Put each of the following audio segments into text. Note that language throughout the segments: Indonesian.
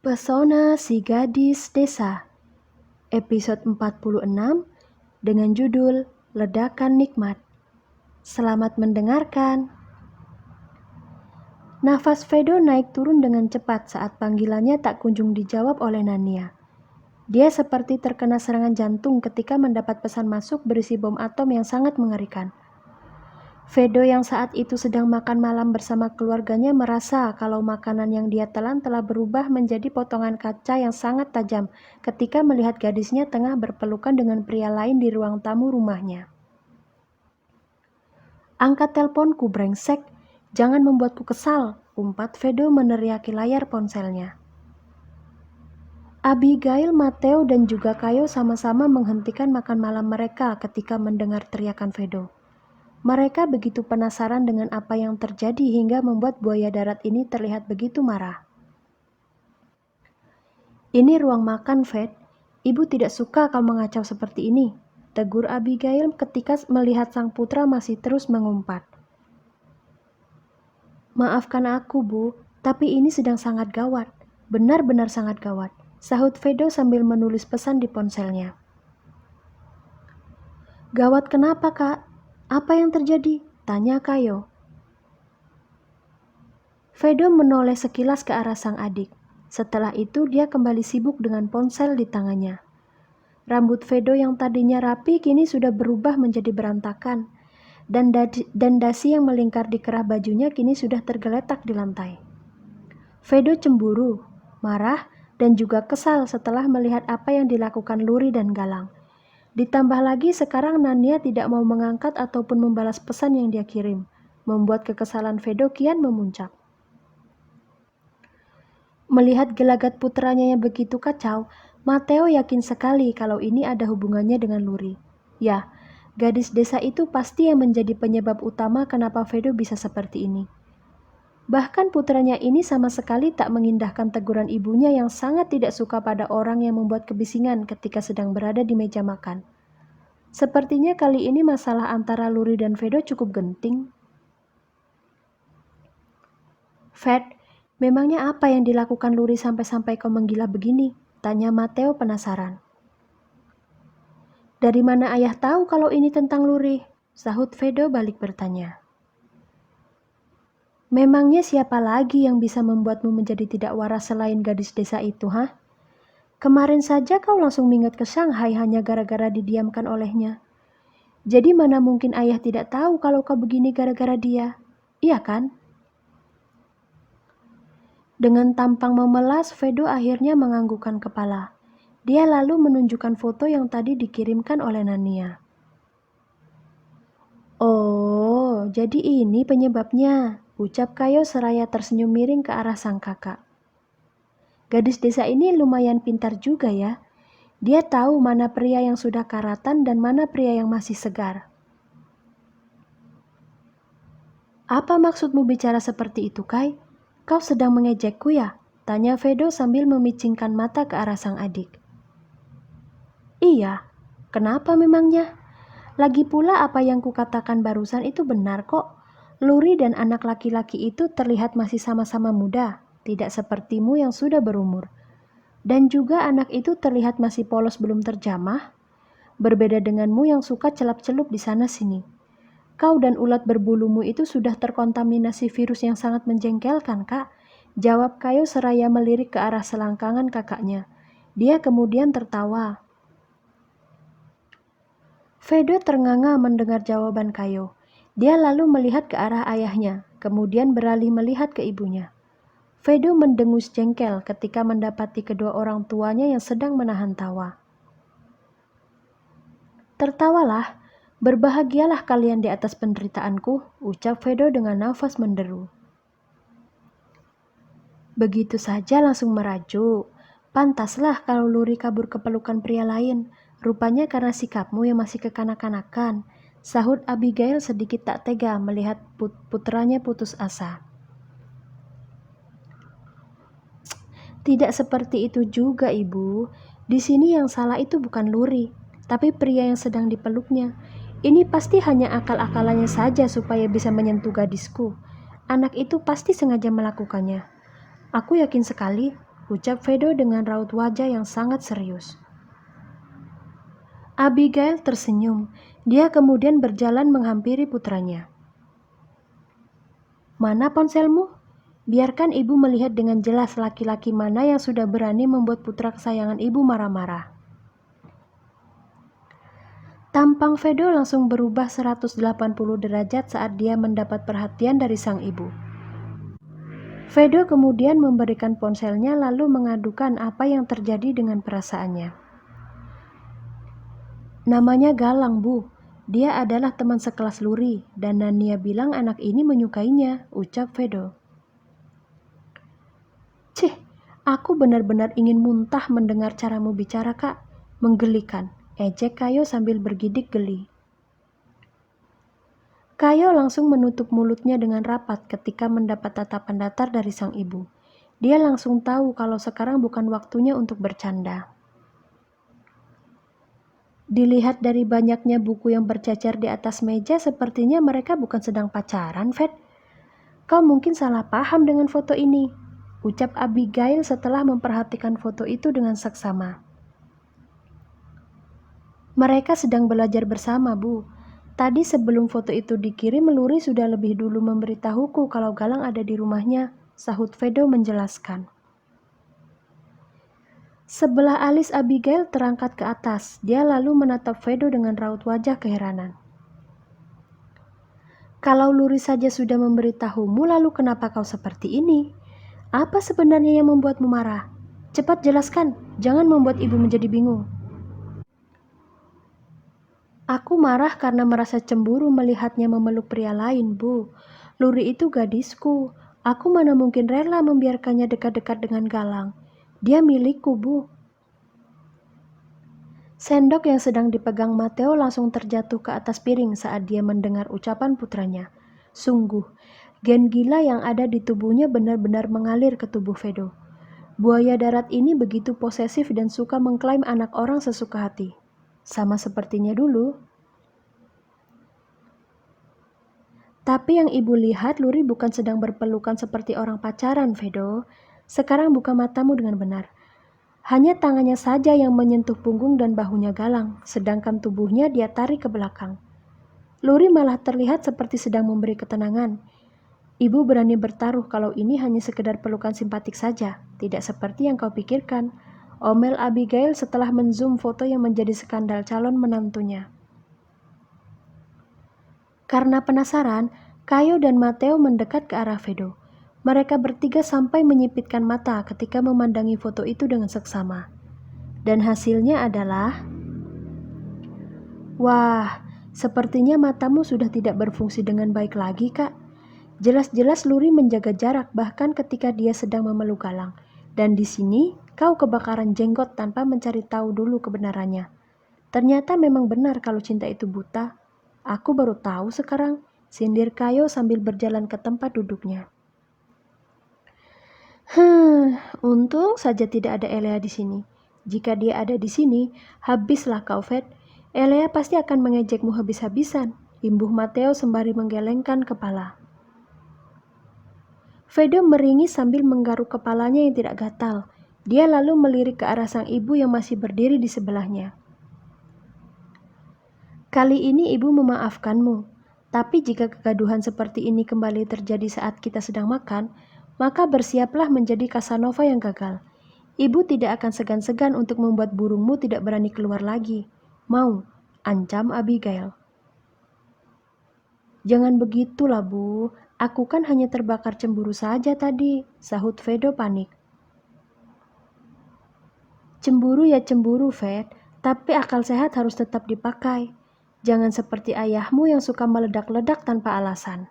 Pesona si Gadis Desa, episode 46 dengan judul Ledakan Nikmat. Selamat mendengarkan. Nafas Vedo naik turun dengan cepat saat panggilannya tak kunjung dijawab oleh Nania. Dia seperti terkena serangan jantung ketika mendapat pesan masuk berisi bom atom yang sangat mengerikan. Vedo yang saat itu sedang makan malam bersama keluarganya merasa kalau makanan yang dia telan telah berubah menjadi potongan kaca yang sangat tajam ketika melihat gadisnya tengah berpelukan dengan pria lain di ruang tamu rumahnya. "Angkat teleponku, brengsek. Jangan membuatku kesal," umpat Vedo meneriaki layar ponselnya. Abigail, Matteo, dan juga Kayo sama-sama menghentikan makan malam mereka ketika mendengar teriakan Vedo. Mereka begitu penasaran dengan apa yang terjadi hingga membuat buaya darat ini terlihat begitu marah. "Ini ruang makan, Ved. Ibu tidak suka kau mengacau seperti ini," tegur Abigail ketika melihat sang putra masih terus mengumpat. "Maafkan aku, Bu, tapi ini sedang sangat gawat. Benar-benar sangat gawat," sahut Vedo sambil menulis pesan di ponselnya. "Gawat kenapa, Kak? Apa yang terjadi?" tanya Kayo. Vedo menoleh sekilas ke arah sang adik. Setelah itu dia kembali sibuk dengan ponsel di tangannya. Rambut Vedo yang tadinya rapi kini sudah berubah menjadi berantakan. Dan dasi yang melingkar di kerah bajunya kini sudah tergeletak di lantai. Vedo cemburu, marah, dan juga kesal setelah melihat apa yang dilakukan Luri dan Galang. Ditambah lagi sekarang Nania tidak mau mengangkat ataupun membalas pesan yang dia kirim, membuat kekesalan Vedo kian memuncak. Melihat gelagat putranya yang begitu kacau, Matteo yakin sekali kalau ini ada hubungannya dengan Luri. Ya, gadis desa itu pasti yang menjadi penyebab utama kenapa Vedo bisa seperti ini. Bahkan putranya ini sama sekali tak mengindahkan teguran ibunya yang sangat tidak suka pada orang yang membuat kebisingan ketika sedang berada di meja makan. Sepertinya kali ini masalah antara Luri dan Vedo cukup genting. "Ved, memangnya apa yang dilakukan Luri sampai-sampai kau menggila begini?" tanya Matteo penasaran. "Dari mana ayah tahu kalau ini tentang Luri?" sahut Vedo balik bertanya. "Memangnya siapa lagi yang bisa membuatmu menjadi tidak waras selain gadis desa itu, hah? Kemarin saja kau langsung minggat ke Shanghai hanya gara-gara didiamkan olehnya. Jadi mana mungkin ayah tidak tahu kalau kau begini gara-gara dia, iya kan?" Dengan tampang memelas, Vedo akhirnya menganggukkan kepala. Dia lalu menunjukkan foto yang tadi dikirimkan oleh Nania. "Oh, jadi ini penyebabnya," ucap Kayo seraya tersenyum miring ke arah sang kakak. "Gadis desa ini lumayan pintar juga ya. Dia tahu mana pria yang sudah karatan dan mana pria yang masih segar." "Apa maksudmu bicara seperti itu, Kai? Kau sedang mengejekku ya?" tanya Vedo sambil memicingkan mata ke arah sang adik. "Iya, kenapa memangnya? Lagi pula apa yang kukatakan barusan itu benar kok. Luri dan anak laki-laki itu terlihat masih sama-sama muda, tidak sepertimu yang sudah berumur. Dan juga anak itu terlihat masih polos belum terjamah. Berbeda denganmu yang suka celap-celup di sana-sini. Kau dan ulat berbulumu itu sudah terkontaminasi virus yang sangat menjengkelkan, Kak," jawab Kayo seraya melirik ke arah selangkangan kakaknya. Dia kemudian tertawa. Vedo ternganga mendengar jawaban Kayo. Dia lalu melihat ke arah ayahnya, kemudian beralih melihat ke ibunya. Vedo mendengus jengkel ketika mendapati kedua orang tuanya yang sedang menahan tawa. "Tertawalah, berbahagialah kalian di atas penderitaanku," ucap Vedo dengan nafas menderu. "Begitu saja langsung merajuk. Pantaslah kalau Luri kabur ke pelukan pria lain. Rupanya karena sikapmu yang masih kekanak-kanakan," sahut Abigail sedikit tak tega melihat putranya putus asa. "Tidak seperti itu juga, Ibu. Di sini yang salah itu bukan Luri, tapi pria yang sedang dipeluknya. Ini pasti hanya akal-akalannya saja supaya bisa menyentuh gadisku. Anak itu pasti sengaja melakukannya. Aku yakin sekali." ucap Vedo dengan raut wajah yang sangat serius. Abigail tersenyum. Dia kemudian berjalan menghampiri putranya. Mana ponselmu? Biarkan ibu melihat dengan jelas laki-laki mana yang sudah berani membuat putra kesayangan ibu marah-marah. Tampang Vedo langsung berubah 180 derajat saat dia mendapat perhatian dari sang ibu. Vedo kemudian memberikan ponselnya lalu mengadukan apa yang terjadi dengan perasaannya. Namanya Galang, Bu. Dia adalah teman sekelas Luri dan Nania bilang anak ini menyukainya, ucap Vedo. Cih, aku benar-benar ingin muntah mendengar caramu bicara, Kak. Menggelikan, ejek Kayo sambil bergidik geli. Kayo langsung menutup mulutnya dengan rapat ketika mendapat tatapan datar dari sang ibu. Dia langsung tahu kalau sekarang bukan waktunya untuk bercanda. Dilihat dari banyaknya buku yang bercecer di atas meja, sepertinya mereka bukan sedang pacaran, Fed. Kau mungkin salah paham dengan foto ini, ucap Abigail setelah memperhatikan foto itu dengan seksama. Mereka sedang belajar bersama, Bu. Tadi sebelum foto itu dikirim, Luri sudah lebih dulu memberitahuku kalau Galang ada di rumahnya, sahut Vedo menjelaskan. Sebelah alis Abigail terangkat ke atas. Dia lalu menatap Vedo dengan raut wajah keheranan. Kalau Luri saja sudah memberitahumu, lalu kenapa kau seperti ini? Apa sebenarnya yang membuatmu marah? Cepat jelaskan, jangan membuat ibu menjadi bingung. Aku marah karena merasa cemburu melihatnya memeluk pria lain, Bu. Luri itu gadisku. Aku mana mungkin rela membiarkannya dekat-dekat dengan Galang. Dia milikku, Bu. Sendok yang sedang dipegang Matteo langsung terjatuh ke atas piring saat dia mendengar ucapan putranya. Sungguh, gen gila yang ada di tubuhnya benar-benar mengalir ke tubuh Vedo. Buaya darat ini begitu posesif dan suka mengklaim anak orang sesuka hati. Sama sepertinya dulu. Tapi yang ibu lihat, Luri bukan sedang berpelukan seperti orang pacaran, Vedo. Sekarang buka matamu dengan benar. Hanya tangannya saja yang menyentuh punggung dan bahunya Galang, sedangkan tubuhnya dia tarik ke belakang. Luri malah terlihat seperti sedang memberi ketenangan. Ibu berani bertaruh kalau ini hanya sekedar pelukan simpatik saja, tidak seperti yang kau pikirkan, omel Abigail setelah menzoom foto yang menjadi skandal calon menantunya. Karena penasaran, Kayo dan Matteo mendekat ke arah Vedo. Mereka bertiga sampai menyipitkan mata ketika memandangi foto itu dengan seksama. Dan hasilnya adalah... Wah, sepertinya matamu sudah tidak berfungsi dengan baik lagi, Kak. Jelas-jelas Luri menjaga jarak bahkan ketika dia sedang memeluk Galang. Dan di sini, kau kebakaran jenggot tanpa mencari tahu dulu kebenarannya. Ternyata memang benar kalau cinta itu buta. Aku baru tahu sekarang, sindir Kayo sambil berjalan ke tempat duduknya. Untung saja tidak ada Elea di sini. Jika dia ada di sini, habislah kau, Fed. Elea pasti akan mengejekmu habis-habisan, imbuh Matteo sembari menggelengkan kepala. Vedo meringis sambil menggaruk kepalanya yang tidak gatal. Dia lalu melirik ke arah sang ibu yang masih berdiri di sebelahnya. Kali ini ibu memaafkanmu, tapi jika kegaduhan seperti ini kembali terjadi saat kita sedang makan, maka bersiaplah menjadi Casanova yang gagal. Ibu tidak akan segan-segan untuk membuat burungmu tidak berani keluar lagi. Mau, ancam Abigail. Jangan begitulah, Bu. Aku kan hanya terbakar cemburu saja tadi, sahut Vedo panik. Cemburu ya cemburu, Ved, tapi akal sehat harus tetap dipakai. Jangan seperti ayahmu yang suka meledak-ledak tanpa alasan.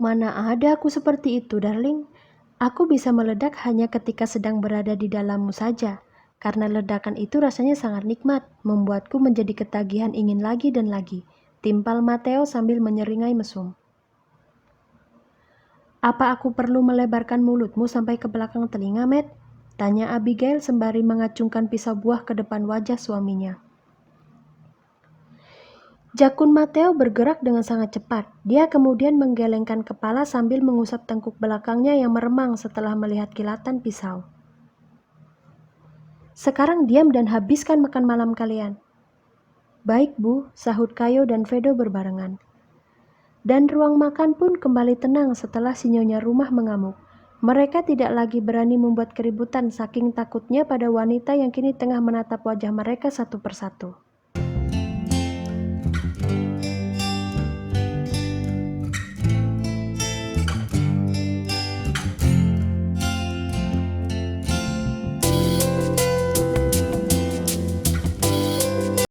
Mana ada aku seperti itu, darling. Aku bisa meledak hanya ketika sedang berada di dalammu saja. Karena ledakan itu rasanya sangat nikmat, membuatku menjadi ketagihan ingin lagi dan lagi. Timpal Matteo sambil menyeringai mesum. Apa aku perlu melebarkan mulutmu sampai ke belakang telinga, Matt? Tanya Abigail sembari mengacungkan pisau buah ke depan wajah suaminya. Jakun Mateo bergerak dengan sangat cepat. Dia kemudian menggelengkan kepala sambil mengusap tengkuk belakangnya yang meremang setelah melihat kilatan pisau. Sekarang diam dan habiskan makan malam kalian. Baik, Bu, sahut Kayo dan Vedo berbarengan. Dan ruang makan pun kembali tenang setelah si nyonya rumah mengamuk. Mereka tidak lagi berani membuat keributan saking takutnya pada wanita yang kini tengah menatap wajah mereka satu persatu.